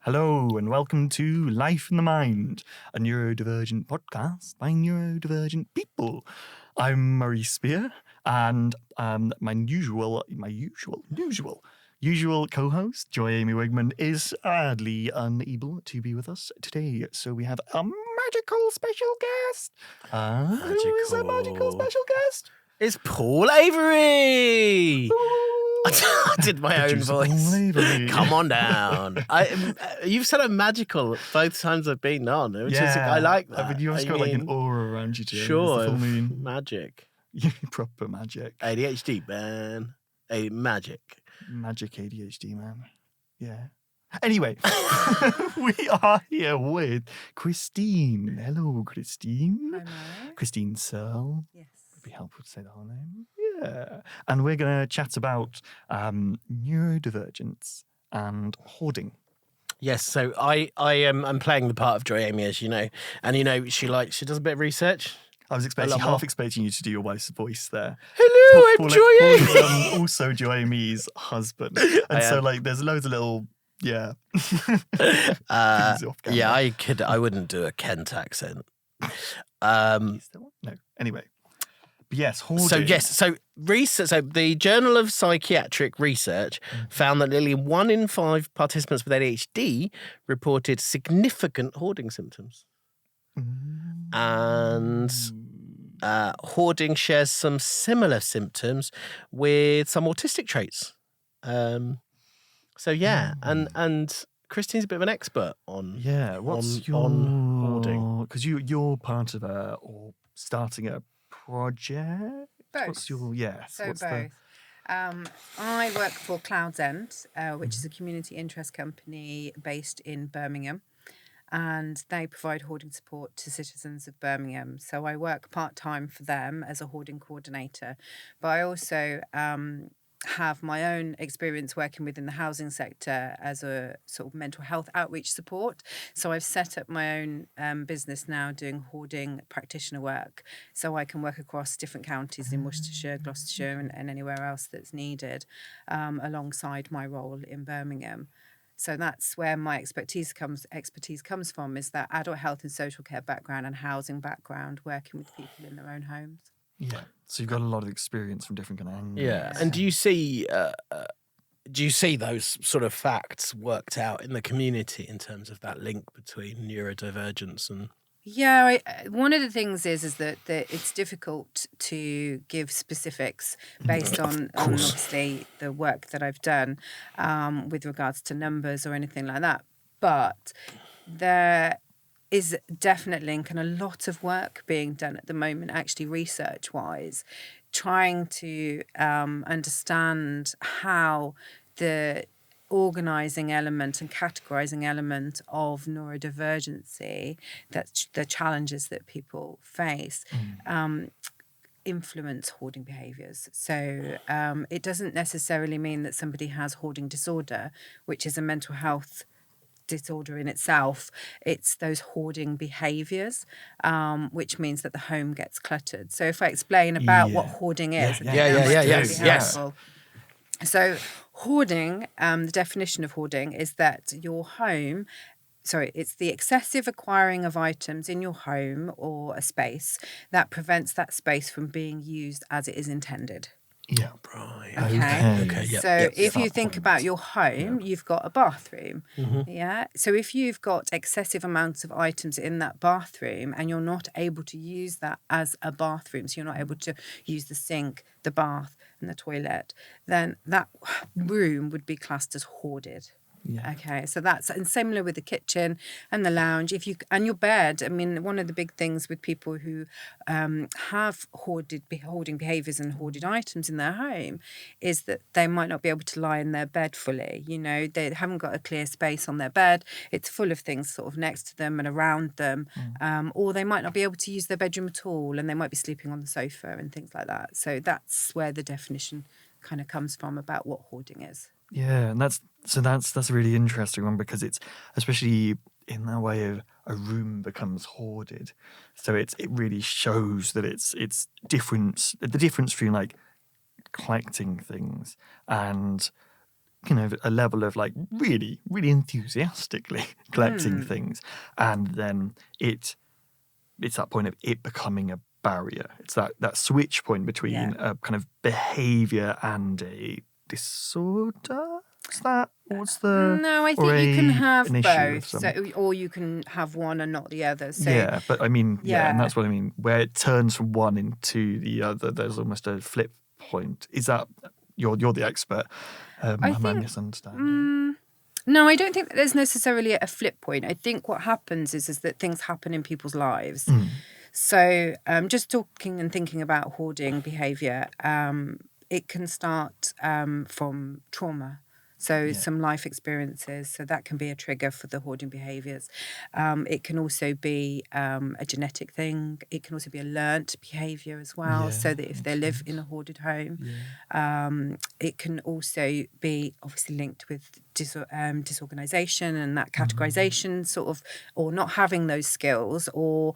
Hello and welcome to Life in the Mind, a neurodivergent podcast by neurodivergent people. I'm Maurice Spear, and my usual co-host, Joy Amy Wigman, is sadly unable to be with us today. So we have a magical special guest. Who is a magical special guest? It's Paul Avery. I did my own voice. Come on down. You've said I'm magical both times I've been on, which is I like that. I mean, you've also got like an aura around you too. Sure, magic. Proper magic. ADHD, man. Magic. Magic ADHD, man. Yeah. Anyway, we are here with Christine. Hello, Christine. Hello. Christine Searl. Yes. Would be helpful to say the whole name. Yeah. And we're going to chat about neurodivergence and hoarding. Yes, so I'm playing the part of Joy Amy, as you know, and she does a bit of research. I was half expecting you to do your wife's voice there. Hello, I'm Joy Amy. Paul is also Joy Amy's husband, and so there's loads of little things off camera. I wouldn't do a Kent accent. No, anyway. But yes, hoarding. So the Journal of Psychiatric Research found that nearly 1 in 5 participants with ADHD reported significant hoarding symptoms. And hoarding shares some similar symptoms with some autistic traits. And Christine's a bit of an expert on on hoarding, because you're part of starting a project. Both. What's your both. I work for ClousEnd, which is a community interest company based in Birmingham, and they provide hoarding support to citizens of Birmingham. So I work part-time for them as a hoarding coordinator, but I also have my own experience working within the housing sector as a sort of mental health outreach support. So I've set up my own business now doing hoarding practitioner work, so I can work across different counties in Worcestershire, Gloucestershire and anywhere else that's needed, alongside my role in Birmingham. So that's where my expertise comes from, is that adult health and social care background and housing background, working with people in their own homes. Yeah, so you've got a lot of experience from different kind of angles. Yeah, and do you see those sort of facts worked out in the community in terms of that link between neurodivergence and? Yeah, one of the things is that it's difficult to give specifics based on obviously the work that I've done with regards to numbers or anything like that. But there is definitely a lot of work being done at the moment, actually research-wise, trying to understand how the organising element and categorising element of neurodivergency, that's the challenges that people face, influence hoarding behaviours. So it doesn't necessarily mean that somebody has hoarding disorder, which is a mental health disorder in itself. It's those hoarding behaviours, which means that the home gets cluttered. So if I explain about what hoarding is, yes. So hoarding, the definition of hoarding is that it's the excessive acquiring of items in your home or a space that prevents that space from being used as it is intended. Yeah. Right. Okay. So if you think about your home, you've got a bathroom. Mm-hmm. Yeah. So if you've got excessive amounts of items in that bathroom and you're not able to use that as a bathroom, so you're not able to use the sink, the bath and the toilet, then that room would be classed as hoarded. Yeah. Okay, so and similar with the kitchen and the lounge. And your bed. I mean, one of the big things with people who have hoarding behaviours and hoarded items in their home is that they might not be able to lie in their bed fully. They haven't got a clear space on their bed. It's full of things sort of next to them and around them, or they might not be able to use their bedroom at all, and they might be sleeping on the sofa and things like that. So that's where the definition kind of comes from about what hoarding is. Yeah, and that's a really interesting one, because it's especially in that way of a room becomes hoarded. So it really shows that it's the difference between like collecting things and a level of like really, really enthusiastically collecting things, and then it's that point of it becoming a barrier. It's that switch point between a kind of behaviour and a disorder. Is that what's the No, I or think you can a- have an issue of both, some- so, or you can have one and not the other. So yeah, but I mean, and Yeah. that's what I mean. Where it turns from one into the other, there's almost a flip point. Is that you're the expert? Am I think- misunderstanding? No, I don't think that there's necessarily a flip point. I think what happens is that things happen in people's lives. So just talking and thinking about hoarding behaviour, it can start from trauma. So some life experiences, so that can be a trigger for the hoarding behaviours. It can also be a genetic thing. It can also be a learnt behaviour as well. So that if they live in a hoarded home, it can also be obviously linked with disorganisation and that categorisation sort of, or not having those skills, or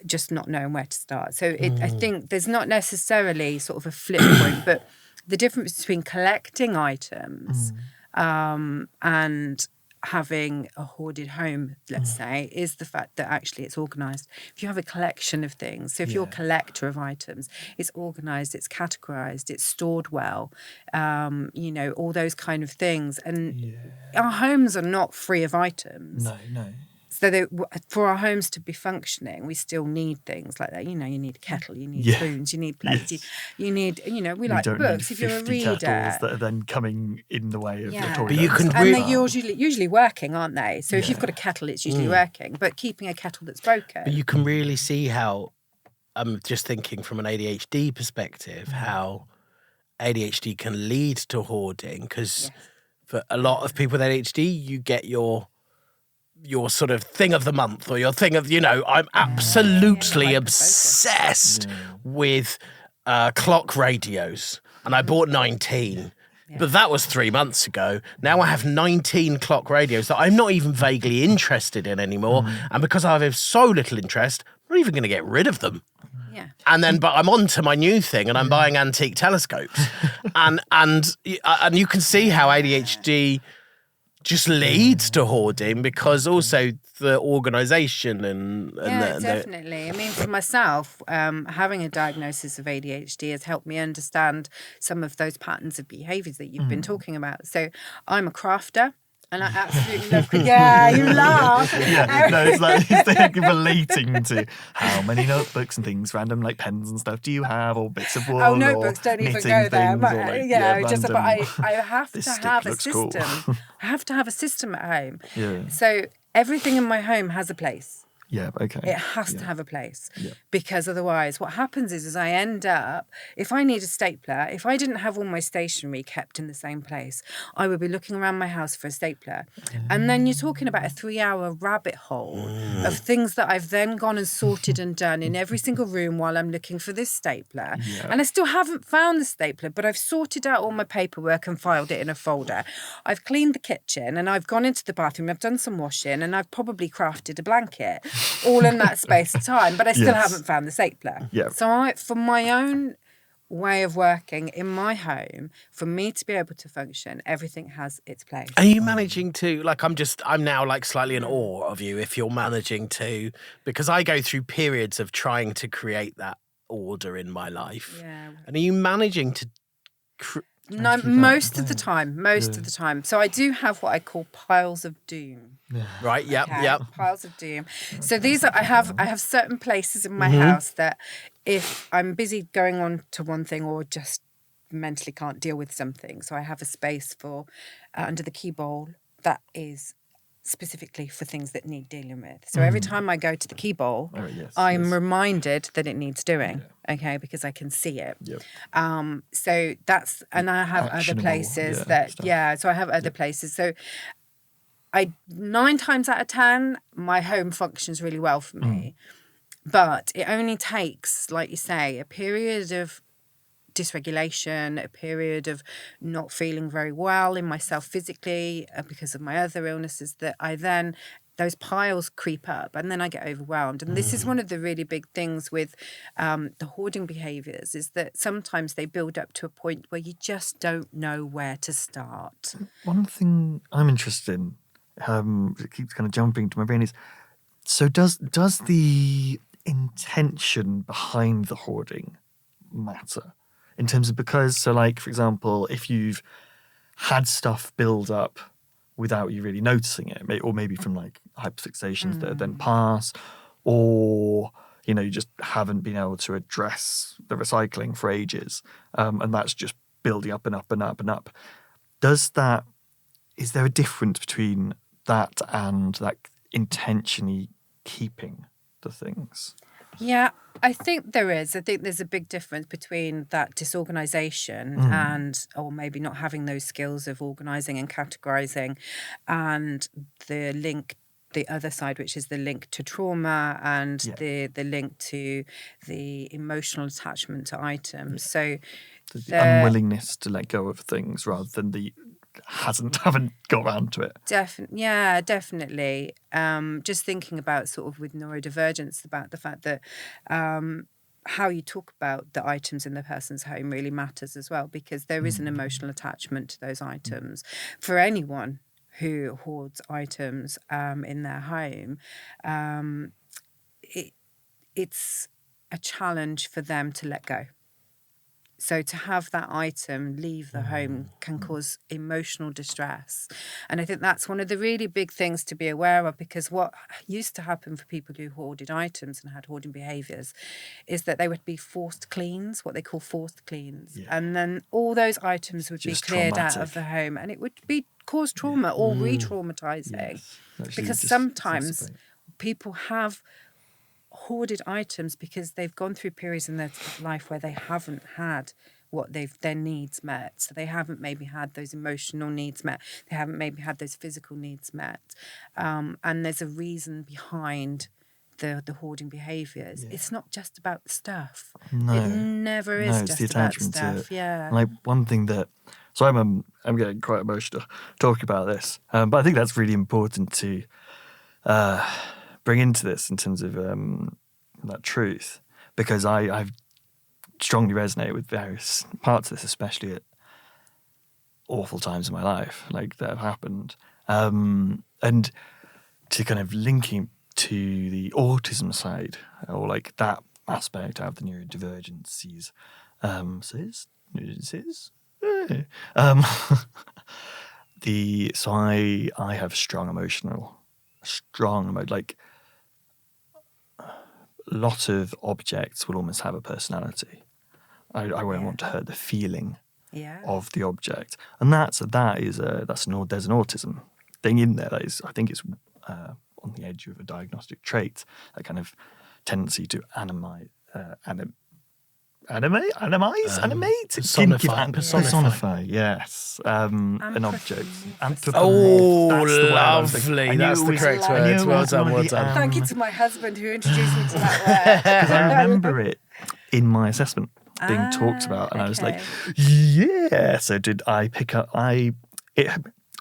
just not knowing where to start. So I think there's not necessarily sort of a flip point, but the difference between collecting items and having a hoarded home, let's say, is the fact that actually it's organised. If you have a collection of things, so if you're a collector of items, it's organised, it's categorised, it's stored well, all those kind of things. And our homes are not free of items. No. So for our homes to be functioning, we still need things like that. You need a kettle, you need spoons, you need plates, you need, we like don't books. need If you're a 50 reader, kettles that are then coming in the way of the toilet. But you can and re- they're usually working, aren't they? So if you've got a kettle, it's usually working. But keeping a kettle that's broken, But you can really see how, I'm just thinking from an ADHD perspective, how ADHD can lead to hoarding. Because for a lot of people with ADHD, you get your sort of thing of the month, or your thing of, I'm absolutely obsessed with clock radios. And I bought 19. But that was 3 months ago. Now I have 19 clock radios that I'm not even vaguely interested in anymore. And because I have so little interest, I'm not even going to get rid of them. And then, but I'm on to my new thing, and I'm buying antique telescopes. and you can see how ADHD just leads to hoarding, because also the organisation and definitely. I mean, for myself, having a diagnosis of ADHD has helped me understand some of those patterns of behaviours that you've been talking about. So I'm a crafter. And I absolutely love. Yeah, you laugh. It's like relating to how many notebooks and things, random like pens and stuff do you have, or bits of wool. Oh, notebooks don't even go there. But, random, I have to have a system. Cool. I have to have a system at home. Yeah. So everything in my home has a place. Yeah, okay. It has to have a place, because otherwise what happens is I end up, if I need a stapler, if I didn't have all my stationery kept in the same place, I would be looking around my house for a stapler. And then you're talking about a 3-hour rabbit hole of things that I've then gone and sorted and done in every single room while I'm looking for this stapler. And I still haven't found the stapler, but I've sorted out all my paperwork and filed it in a folder. I've cleaned the kitchen and I've gone into the bathroom, I've done some washing, and I've probably crafted a blanket. All in that space of time, but I still haven't found the stapler. Yeah. So for my own way of working in my home, for me to be able to function, everything has its place. Are you managing to, I'm now like slightly in awe of you if you're managing to, because I go through periods of trying to create that order in my life. Yeah. And are you managing to... No, most of the time. So I do have what I call piles of doom. Right, yep. Piles of doom. So these are, I have certain places in my house that if I'm busy going on to one thing or just mentally can't deal with something, so I have a space for under the key bowl that is specifically for things that need dealing with. So every time I go to the key bowl, I'm reminded that it needs doing, because I can see it. So that's, and I have other places so I have other places. So 9 times out of 10, my home functions really well for me. But it only takes, like you say, a period of dysregulation, a period of not feeling very well in myself physically because of my other illnesses, that I then those piles creep up, and then I get overwhelmed. And this is one of the really big things with the hoarding behaviours, is that sometimes they build up to a point where you just don't know where to start. One thing I'm interested in, it keeps kind of jumping to my brain, is so does the intention behind the hoarding matter in terms of, because, so like, for example, if you've had stuff build up without you really noticing it, or maybe from like hyperfixations that then pass, or you know, you just haven't been able to address the recycling for ages, and that's just building up and up and up and up. Is there a difference between that and like intentionally keeping the things? Yeah, I think there is. I think there's a big difference between that disorganisation and, or maybe not having those skills of organising and categorising, and the other side, which is the link to trauma and the link to the emotional attachment to items. So the unwillingness to let go of things rather than the haven't got around to it. Definitely. Just thinking about sort of with neurodivergence, about the fact that how you talk about the items in the person's home really matters as well, because there is an emotional attachment to those items. For anyone who hoards items in their home, it's a challenge for them to let go. So to have that item leave the home can cause emotional distress. And I think that's one of the really big things to be aware of, because what used to happen for people who hoarded items and had hoarding behaviours is that they would be forced cleans, what they call forced cleans. Yeah. And then all those items would just be cleared out of the home, and it would cause trauma or re-traumatising. Yes. Because sometimes people have hoarded items because they've gone through periods in their life where they haven't had what their needs met. So they haven't maybe had those emotional needs met. They haven't maybe had those physical needs met. And there's a reason behind the hoarding behaviours. Yeah. It's not just about the stuff. No. It never is just about the stuff. Yeah. Like one thing that, so I'm getting quite emotional talking about this, but I think that's really important to bring into this in terms of that truth, because I've strongly resonate with various parts of this, especially at awful times in my life like that have happened, and to kind of linking to the autism side, or like that aspect of the neurodivergences, so I have strong emotional, like a lot of objects will almost have a personality. I won't want to hurt the feeling of the object, and there's an autism thing in there that is, I think, it's on the edge of a diagnostic trait, that kind of tendency to animate, personify, yes, an object. Oh, lovely! That's the correct word. Well done. Thank you to my husband who introduced me to that word. Because I remember it in my assessment being talked about, and I was like, yeah. So did I pick up?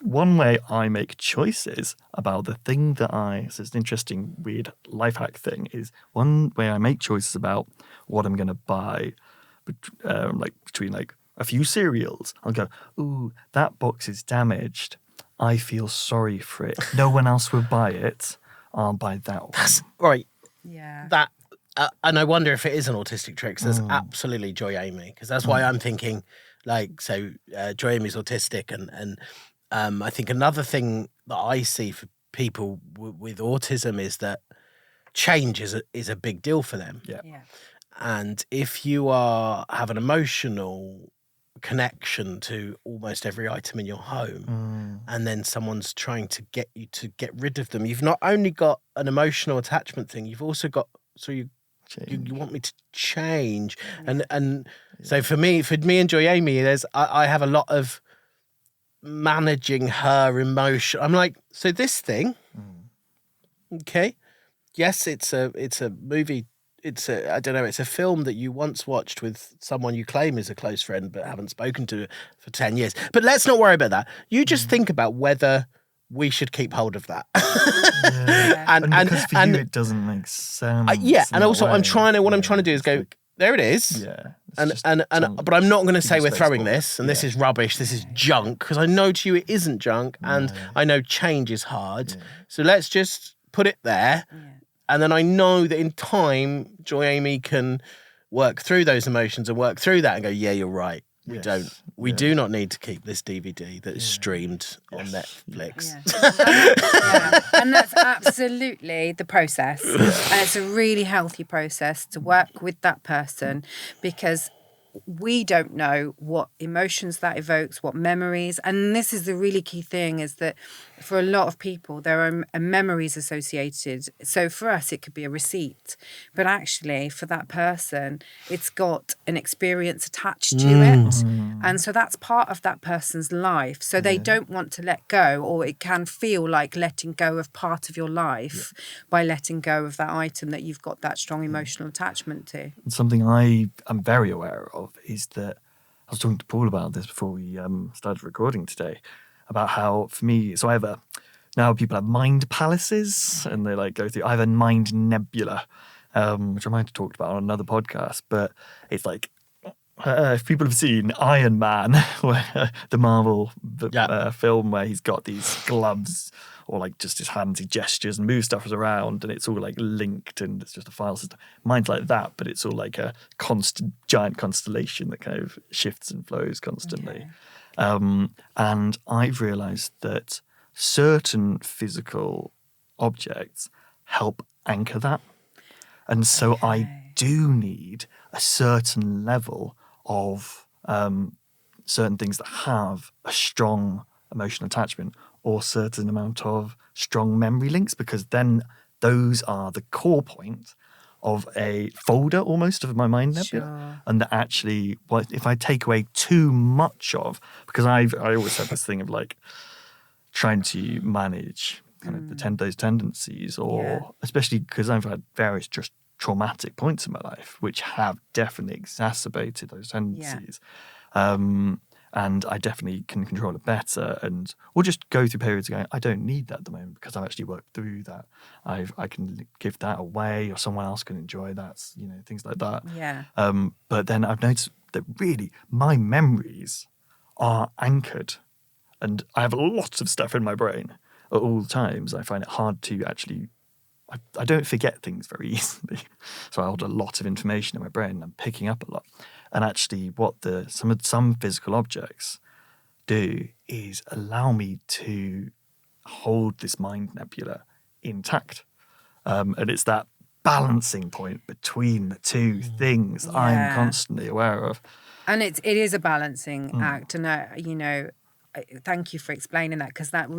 One way I make choices about the thing that so it's an interesting, weird life hack thing, is one way I make choices about what I'm going to buy, between like a few cereals. I'll go, ooh, that box is damaged. I feel sorry for it. No one else will buy it. I'll buy that one. That's right. Yeah. That, and I wonder if it is an autistic trait, because there's absolutely Joy Amy, because that's why I'm thinking, like, so Joy Amy's autistic, and I think another thing that I see for people with autism is that change is a big deal for them. Yeah. And if you have an emotional connection to almost every item in your home, and then someone's trying to get you to get rid of them, you've not only got an emotional attachment thing, you've also got, you want me to change. And so for me and Joy Amy, I have a lot of managing her emotion. I'm like, so this thing, okay, yes, it's a movie, it's a film that you once watched with someone you claim is a close friend but haven't spoken to for 10 years. But let's not worry about that. You just think about whether we should keep hold of that. And because for you it doesn't make sense. And also what I'm trying to do is go, like, there it is. Yeah. But I'm not going to say we're throwing for this and this is rubbish, this is junk, because I know to you it isn't junk, and I know change is hard. So let's just put it there. And then I know that in time, Joy Amy can work through those emotions and work through that and go, yeah, you're right. We do not need to keep this DVD that is streamed on Netflix. And that's absolutely the process. And it's a really healthy process to work with that person, because we don't know what emotions that evokes, what memories. And this is the really key thing, is that for a lot of people, there are memories associated. So for us, it could be a receipt. But actually, for that person, it's got an experience attached to it. And so that's part of that person's life. So they don't want to let go, or it can feel like letting go of part of your life by letting go of that item that you've got that strong emotional attachment to. Something I am very aware of is that I was talking to Paul about this before we started recording today, about how for me, so now people have mind palaces, and they like go through. I have a mind nebula, which I might have talked about on another podcast, but it's like if people have seen Iron Man, the Marvel film where he's got these gloves, or like just his hands, he gestures and moves stuff around, and it's all like linked, and it's just a file system. Mine's like that, but it's all like a giant constellation that kind of shifts and flows constantly. And I've realised that certain physical objects help anchor that. And so I do need a certain level of certain things that have a strong emotional attachment, or certain amount of strong memory links, because then those are the core point of a folder almost of my mind nebula. And that actually, if I take away too much of, because I always have this thing of like trying to manage kind of those tendencies, or especially because I've had various just traumatic points in my life which have definitely exacerbated those tendencies. And I definitely can control it better, and or just go through periods of going, I don't need that at the moment because I've actually worked through that. I can give that away, or someone else can enjoy that, things like that. But then I've noticed that really my memories are anchored, and I have lots of stuff in my brain at all times. I find it hard to actually, I don't forget things very easily. So I hold a lot of information in my brain, and I'm picking up a lot. And actually what some physical objects do is allow me to hold this mind nebula intact. And it's that balancing point between the two things that I'm constantly aware of. And it is a balancing act. And, thank you for explaining that, because that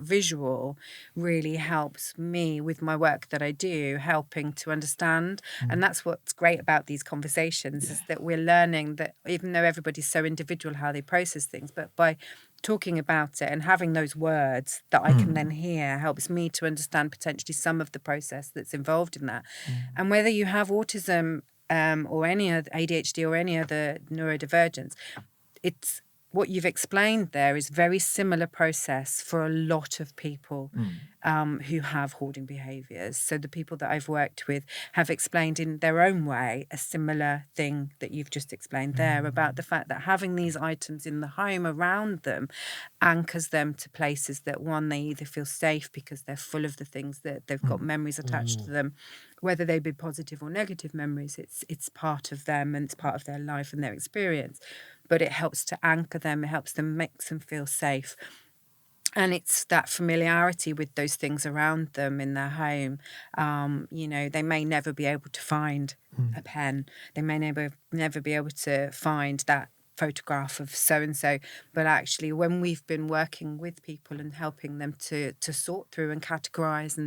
visual really helps me with my work that I do, helping to understand. And that's what's great about these conversations, is that we're learning that even though everybody's so individual how they process things, but by talking about it and having those words that I can then hear helps me to understand potentially some of the process that's involved in that. And whether you have autism or any other ADHD or any other neurodivergence, it's what you've explained there is very similar process for a lot of people who have hoarding behaviours. So the people that I've worked with have explained in their own way a similar thing that you've just explained there, about the fact that having these items in the home around them anchors them to places that, one, they either feel safe because they're full of the things that they've got memories attached to them, whether they be positive or negative memories. It's part of them, and it's part of their life and their experience. But it helps to anchor them, it helps them, makes them feel safe. And it's that familiarity with those things around them in their home. They may never be able to find a pen. They may never be able to find that photograph of so-and-so. But actually, when we've been working with people and helping them to sort through and categorise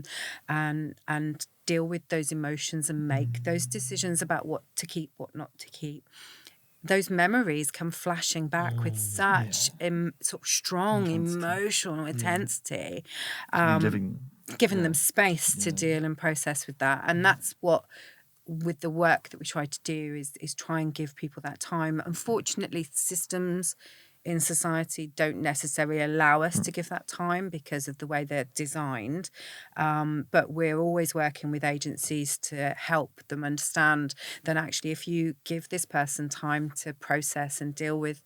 and deal with those emotions and make those decisions about what to keep, what not to keep, those memories come flashing back with such sort of strong emotional intensity, giving them space to deal and process with that. And that's what, with the work that we try to do, is try and give people that time. Unfortunately, systems in society don't necessarily allow us to give that time because of the way they're designed. But we're always working with agencies to help them understand that actually if you give this person time to process and deal with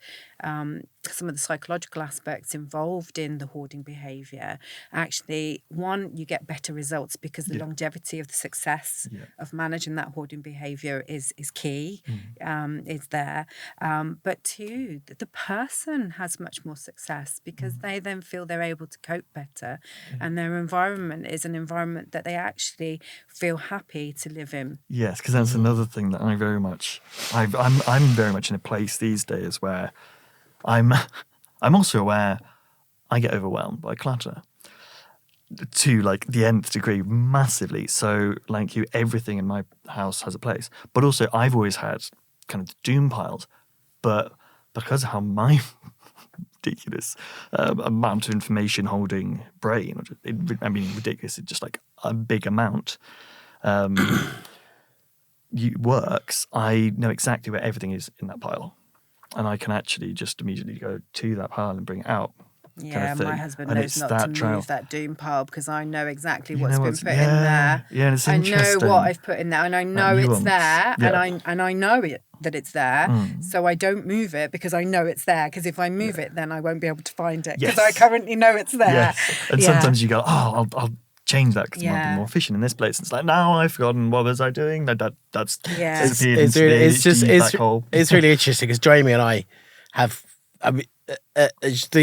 some of the psychological aspects involved in the hoarding behaviour, actually, one, you get better results because the longevity of the success of managing that hoarding behaviour is key, is there. But two, the person has much more success because they then feel they're able to cope better, and their environment is an environment that they actually feel happy to live in. Yes, because that's another thing that I'm very much in a place these days where I'm also aware I get overwhelmed by clutter to like the nth degree massively. So like you, everything in my house has a place. But also I've always had kind of doom piles, but because of how my ridiculous amount of information holding brain, ridiculous, it's just like a big amount, works, I know exactly where everything is in that pile. And I can actually just immediately go to that pile and bring it out. Yeah, my husband and knows not to move that doom pile because I know exactly what's been put in there. Yeah, and it's I interesting. know what I've put in there, and I know it's there, and I know that it's there. So I don't move it because I know it's there. Because if I move it, then I won't be able to find it because I currently know it's there. Yes. And sometimes you go, I'll change that because it might be more efficient in this place. It's like, now I've forgotten what was I doing. That's it's really interesting because Jamie and I have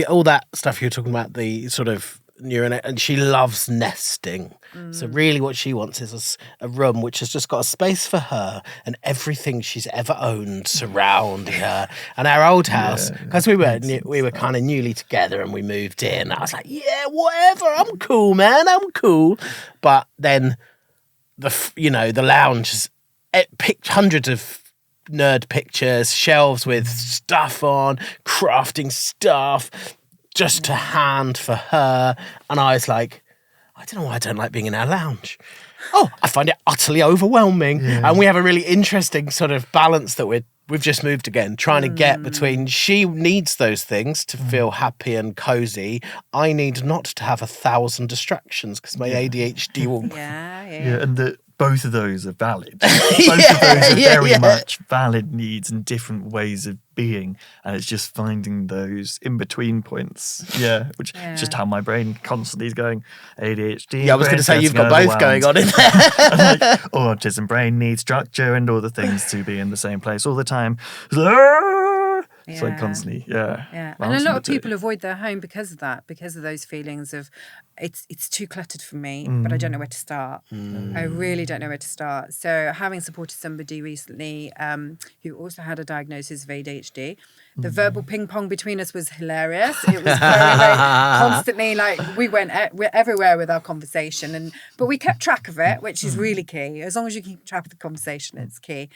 all that stuff you're talking about, the sort of neuro, and she loves nesting. So really what she wants is a room which has just got a space for her and everything she's ever owned surrounding her. And our old house, because we were kind of newly together and we moved in, I was like, yeah, whatever, I'm cool, man, I'm cool. But then the lounge has picked hundreds of nerd pictures, shelves with stuff on, crafting stuff, just to hand for her. And I was like, I don't know why I don't like being in our lounge. Oh, I find it utterly overwhelming. Yeah. And we have a really interesting sort of balance that we've just moved again, trying to get between, she needs those things to feel happy and cozy. I need not to have 1,000 distractions because my ADHD will... Yeah, and both of those are valid. Both of those are very much valid needs and different ways of being. And it's just finding those in-between points. Yeah, which is just how my brain constantly is going, ADHD. Yeah, I was going to say, you've got both going on in there. Like, autism brain needs structure and all the things to be in the same place all the time. It's like constantly, And a lot of people avoid their home because of that, because of those feelings of it's too cluttered for me, but I don't know where to start. I really don't know where to start. So having supported somebody recently who also had a diagnosis of ADHD, the verbal ping pong between us was hilarious. It was very, very constantly, like we went everywhere with our conversation, but we kept track of it, which is really key. As long as you keep track of the conversation, it's key.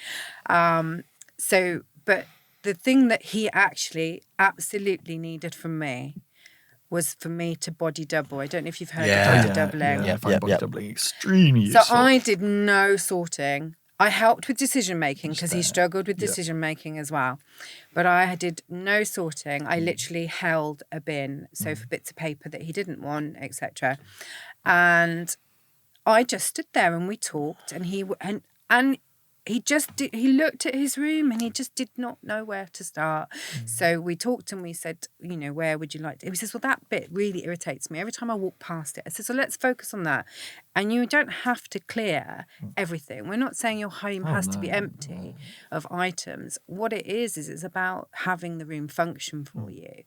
But the thing that he actually absolutely needed from me was for me to body double. I don't know if you've heard of body doubling. I find body doubling extremely useful. So I did no sorting. I helped with decision making because he struggled with decision making as well. But I did no sorting. I literally held a bin, so for bits of paper that he didn't want, etc. And I just stood there and we talked, and he looked at his room and he just did not know where to start. So we talked and we said, where would you like to? He says, well, that bit really irritates me. Every time I walk past it, I said, so let's focus on that. And you don't have to clear everything. We're not saying your home has to be empty of items. What it is it's about having the room function for you.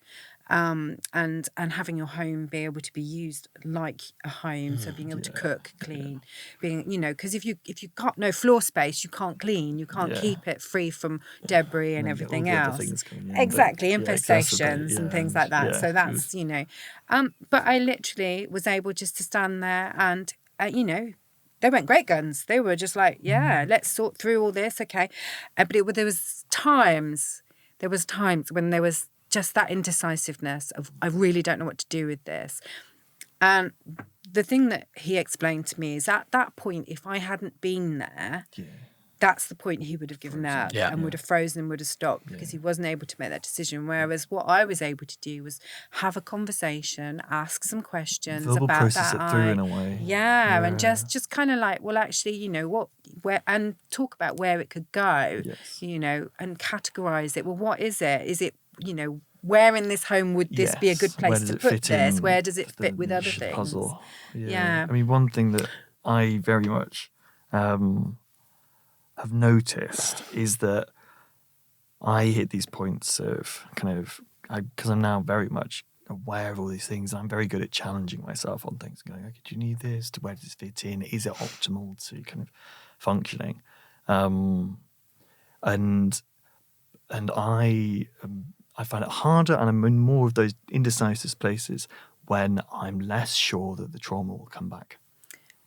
And having your home be able to be used like a home, so being able to cook, clean, being, because if you've got no floor space, you can't clean, you can't keep it free from debris and everything else. Exactly, infestations and things like that. So that's, but I literally was able just to stand there and, they weren't great guns. They were just like, let's sort through all this, okay. But there was times when there was just that indecisiveness of, I really don't know what to do with this. And the thing that he explained to me is at that point, if I hadn't been there, that's the point he would have given up and would have frozen and would have stopped because he wasn't able to make that decision. Whereas what I was able to do was have a conversation, ask some questions Verbal about process that. it through in a way. Yeah, and just kind of like, well, actually, you know, and talk about where it could go, you know, and categorize it. Well, what is it? Is it, you know, where in this home would this be a good place to put this? Where does it fit with other things? Puzzle. Yeah. I mean, one thing that I very much have noticed is that I hit these points of because I'm now very much aware of all these things. I'm very good at challenging myself on things, going, okay, do you need this? Where does this fit in? Is it optimal to kind of functioning? And I find it harder, and I'm in more of those indecisive places when I'm less sure that the trauma will come back.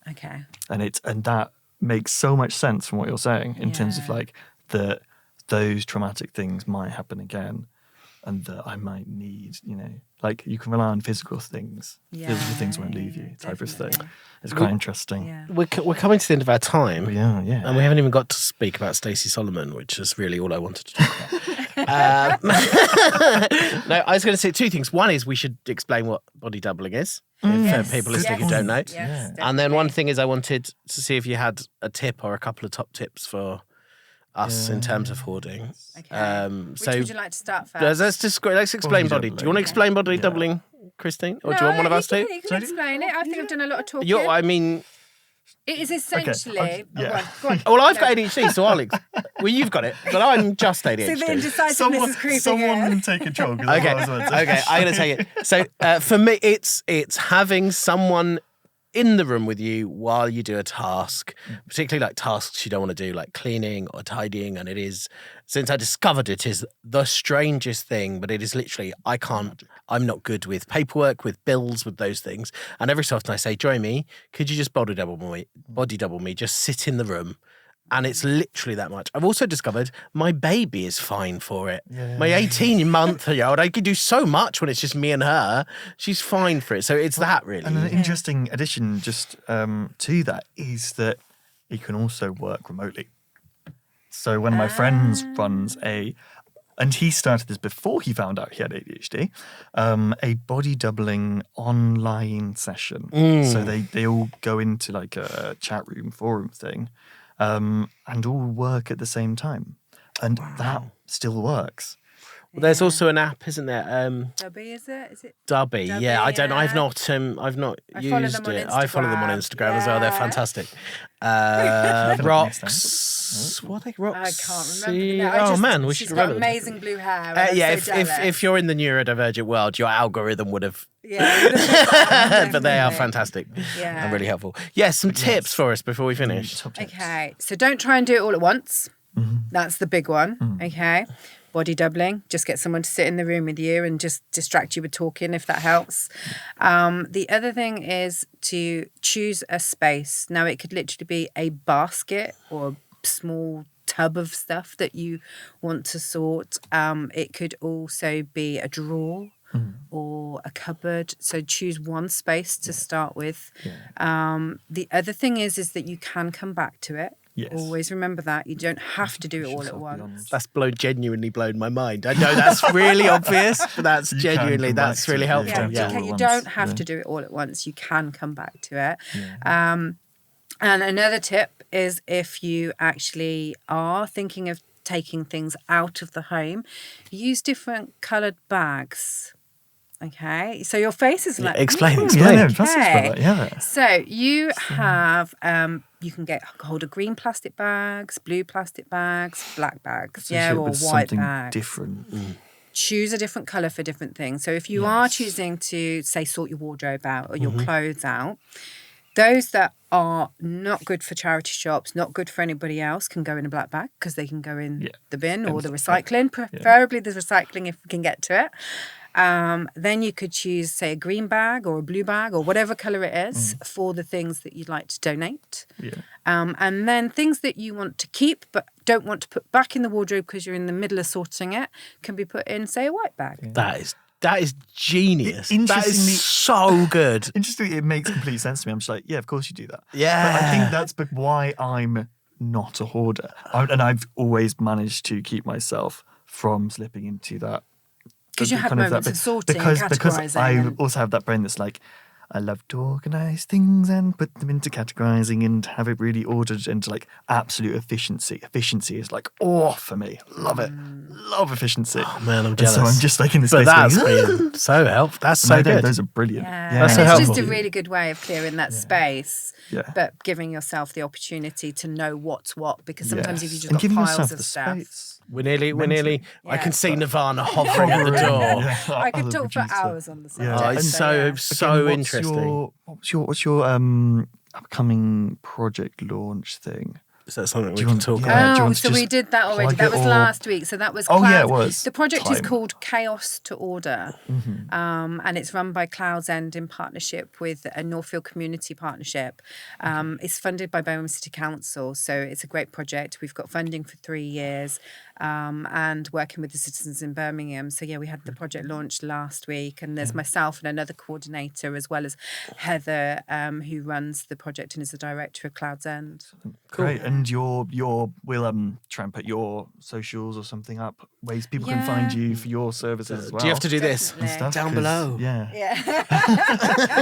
Okay. And that makes so much sense from what you're saying in terms of like that those traumatic things might happen again, and that I might need, you know, like you can rely on physical things. Physical things won't leave you, type of thing. It's quite interesting. Yeah. We're coming to the end of our time. Yeah. And we haven't even got to speak about Stacey Solomon, which is really all I wanted to talk about. No, I was going to say two things. One is we should explain what body doubling is for people listening who don't know. Yes, and then one thing is I wanted to see if you had a tip or a couple of top tips for us in terms of hoarding. Okay. So which would you like to start first? Let's explain body. Do you want to explain body doubling, Christine? Or do you want one of us to? You can explain it. I think I've done a lot of talking. I mean... It is essentially... Go on. Well, I've got ADHD, so I'll... Well, you've got it, but I'm just ADHD. So the indecisiveness is creeping Someone in. take a jog. Okay, I'm going to take it. So for me, it's having someone in the room with you while you do a task, particularly like tasks you don't want to do, like cleaning or tidying. And it is, since I discovered it, is the strangest thing, but it is literally, I'm not good with paperwork, with bills, with those things. And every so often I say, join me, could you just body double me, just sit in the room. And it's literally that much. I've also discovered my baby is fine for it. Yeah. My 18-month-old, I can do so much when it's just me and her. She's fine for it. So it's that, really. And an interesting addition just to that is that it can also work remotely. So one of my friends runs and he started this before he found out he had ADHD, a body doubling online session. So they all go into like a chat room, forum thing, and all work at the same time. And that still works. Well, there's also an app, isn't there? Dubby, is it? Is it? Dubby, yeah. I don't know. I've not used it. I follow them on Instagram as well. They're fantastic. Rocks. What are they? Rocks. I can't remember. Man, we should remember. She's got amazing blue hair. If you're in the neurodivergent world, your algorithm would have. Yeah, but they are fantastic and really helpful. Yes, some tips for us before we finish. Okay, so don't try and do it all at once. That's the big one. Okay. Body doubling, just get someone to sit in the room with you and just distract you with talking if that helps. The other thing is to choose a space. Now, it could literally be a basket or a small tub of stuff that you want to sort. It could also be a drawer or a cupboard. So choose one space to start with. The other thing is that you can come back to it. Yes. Always remember that. You don't have to do it all at once. That's genuinely blown my mind. I know that's really obvious, but that's really helpful. You don't have to do it all at once. You can come back to it. And another tip is if you actually are thinking of taking things out of the home, use different coloured bags. Okay, so your face is like... Explain. Okay. So you have... you can get hold of green plastic bags, blue plastic bags, black bags, or white bags. Different. Choose a different colour for different things. So if you are choosing to, say, sort your wardrobe out or your clothes out, those that are not good for charity shops, not good for anybody else, can go in a black bag because they can go in the bin or the recycling, preferably the recycling if we can get to it. Then you could choose, say, a green bag or a blue bag or whatever colour it is for the things that you'd like to donate. And then things that you want to keep but don't want to put back in the wardrobe because you're in the middle of sorting it can be put in, say, a white bag. That is genius. That is so good. Interestingly, it makes complete sense to me. I'm just like, yeah, of course you do that. Yeah. But I think that's why I'm not a hoarder. And I've always managed to keep myself from slipping into that. Because you have kind of moments that of sorting and because categorising. I and- also have that brain that's like, I love to organise things and put them into categorising and have it really ordered into like absolute efficiency. Efficiency is like, for me. Love it. Love efficiency. Oh man, I'm And jealous. so I'm just like in this But space that's going, been so helpful. That's so no, good. those are brilliant. Yeah. Yeah. And so it's helpful. just a really good way of clearing that space, Yeah. but giving yourself the opportunity to know what's what. Because sometimes if you just And got giving piles yourself of the stuff. space. We're nearly. I Yeah. can see Nirvana hovering at the door. Yeah, I could other talk for producer. hours on the subject. Yeah. Oh, it's And so Again, interesting. What's your upcoming project launch thing? Is that something we you can want- talk yeah. about? do you Oh, want to so we just did that already. plug That it was or- last week. So that was Oh, yeah, Cloud- it was. The project is Time. called Chaos to Order. And it's run by ClousEnd in partnership with a Northfield Community Partnership. It's funded by Birmingham City Council. So it's a great project. We've got funding for 3 years and working with the citizens in Birmingham. So yeah, we had the project launched last week, and there's myself and another coordinator, as well as Heather, who runs the project and is the director of ClousEnd. Great. And we'll try and put your socials or something up, ways people can find Yeah. you for your services as well. Do you have to do this Definitely. stuff, down 'cause, below? Yeah. Yeah.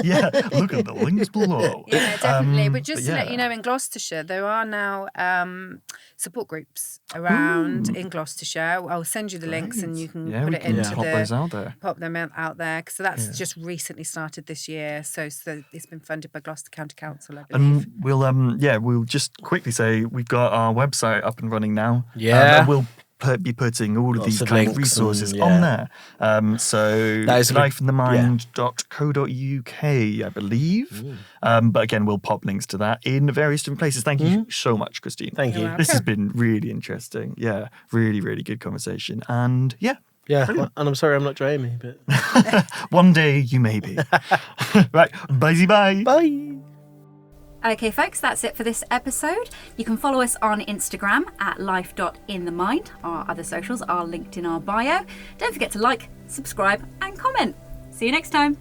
Yeah. Look at the links below. Yeah, definitely. But just to yeah. let you know, in Gloucestershire, there are now support groups around in Gloucestershire. I'll send you the links and you can Yeah, put we it can into pop those out there. pop them out there. So that's just recently started this year. So it's been funded by Gloucester County Council, I believe. And we'll just quickly say we've got our website up and running now. Yeah. And we'll be putting all of Lots these of kind of links resources and, on there. So That is a good- lifeinthemind.co.uk, I believe. But again, we'll pop links to that in various different places. Thank you so much, Christine. Thank you. You're This has welcome. been really interesting. Yeah, really, really good conversation. And yeah, Yeah, and I'm sorry I'm not Jamie, but one day you may be. Right, bye. bye. Okay, folks, that's it for this episode. You can follow us on Instagram at life.inthemind. Our other socials are linked in our bio. Don't forget to like, subscribe, and comment. See you next time.